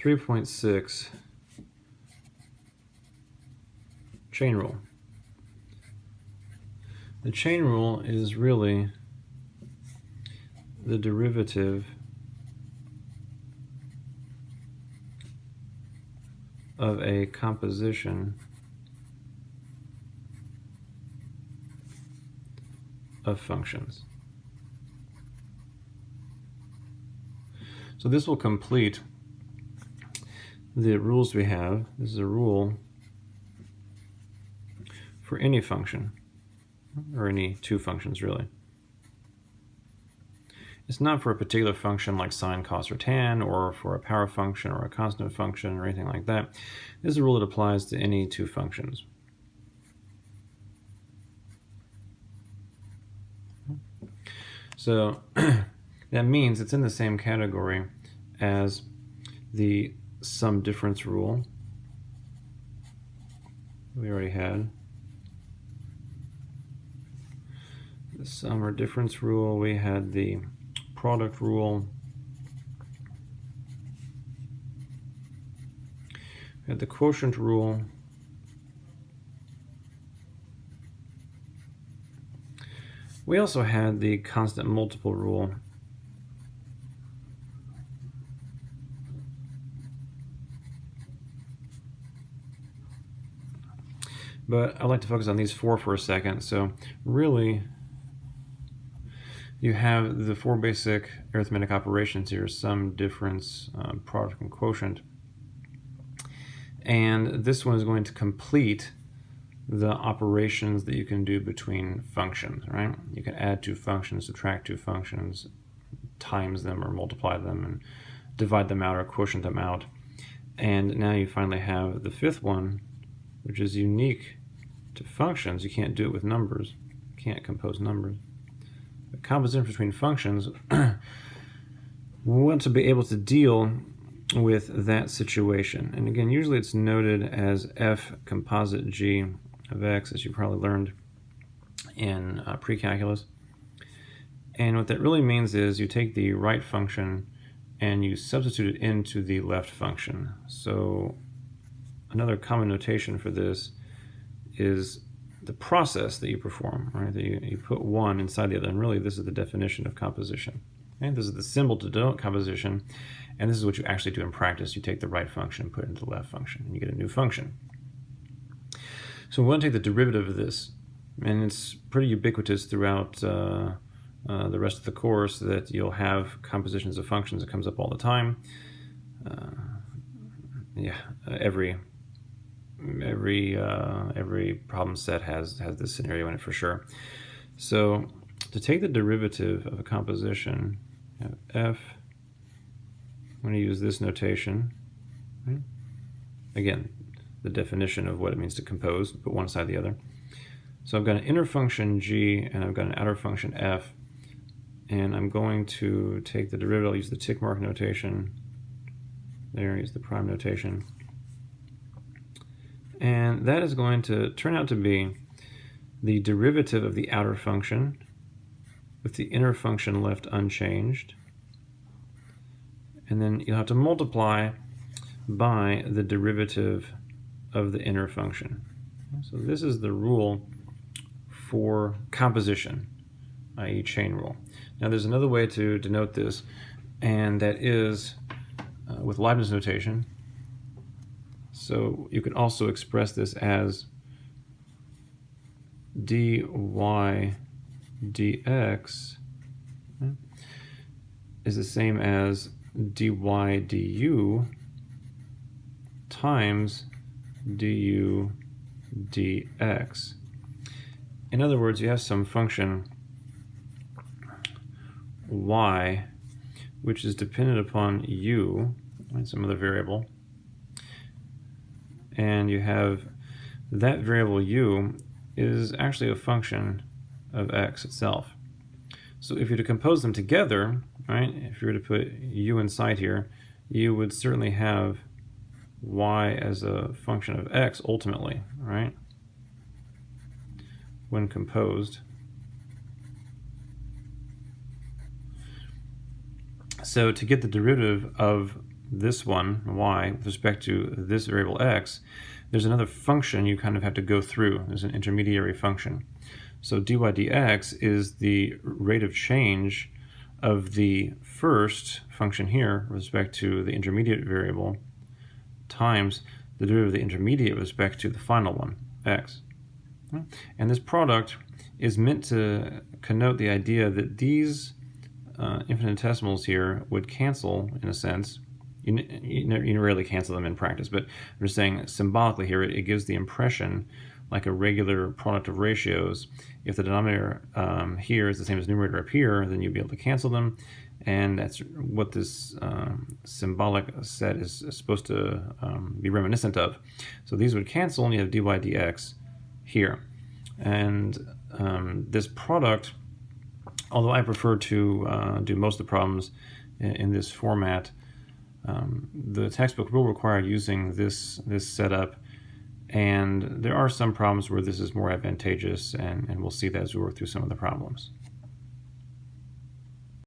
3.6 chain rule. The chain rule is really the derivative of a composition of functions. So this will complete the rules we have. This is a rule for any function, or any two functions really. It's not for a particular function like sine, cos, or tan, or for a power function or a constant function or anything like that. This is a rule that applies to any two functions. So that means it's in the same category as the sum difference rule we already had. The sum or difference rule, we had the product rule, we had the quotient rule, we also had the constant multiple rule, but I'd like to focus on these four for a second. So really, you have the four basic arithmetic operations here: sum, difference, product, and quotient. And this one is going to complete the operations that you can do between functions, right? You can add two functions, subtract two functions, times them or multiply them, and divide them out or quotient them out. And now you finally have the fifth one, which is unique to functions. You can't do it with numbers. You can't compose numbers. The composition between functions, we want to be able to deal with that situation. And again, usually it's noted as f composite g of x, as you probably learned in pre-calculus. And what that really means is you take the right function and you substitute it into the left function. So another common notation for this is the process that you perform, right? That you put one inside the other, and really this is the definition of composition. Okay? This is the symbol to denote composition, and this is what you actually do in practice. You take the right function and put it into the left function, and you get a new function. So we want to take the derivative of this, and it's pretty ubiquitous throughout the rest of the course that you'll have compositions of functions. It comes up all the time. Every problem set has this scenario in it for sure. So to take the derivative of a composition, have f, I'm going to use this notation. Right? Again, the definition of what it means to compose, put one side the other. So I've got an inner function g and I've got an outer function f, and I'm going to take the derivative. I'll use the tick mark notation. There, use the prime notation. And that is going to turn out to be the derivative of the outer function with the inner function left unchanged. And then you'll have to multiply by the derivative of the inner function. So this is the rule for composition, i.e. chain rule. Now there's another way to denote this, and that is with Leibniz notation. So you could also express this as dy dx is the same as dy du times du dx. In other words, you have some function y which is dependent upon u, right, some other variable, and you have that variable u is actually a function of x itself. So if you were to compose them together, right, if you were to put u inside here, you would certainly have y as a function of x ultimately, right, when composed. So to get the derivative of this one, y, with respect to this variable x, there's another function you kind of have to go through. There's an intermediary function. So dy dx is the rate of change of the first function here with respect to the intermediate variable times the derivative of the intermediate with respect to the final one, x. And this product is meant to connote the idea that these infinitesimals here would cancel, in a sense. You rarely cancel them in practice, but I'm just saying symbolically here, it gives the impression like a regular product of ratios. If the denominator here is the same as numerator up here, then you'll be able to cancel them, and that's what this symbolic set is supposed to be reminiscent of. So these would cancel, and you have dy dx here. And this product, although I prefer to do most of the problems in this format, the textbook will require using this setup, and there are some problems where this is more advantageous, and we'll see that as we work through some of the problems.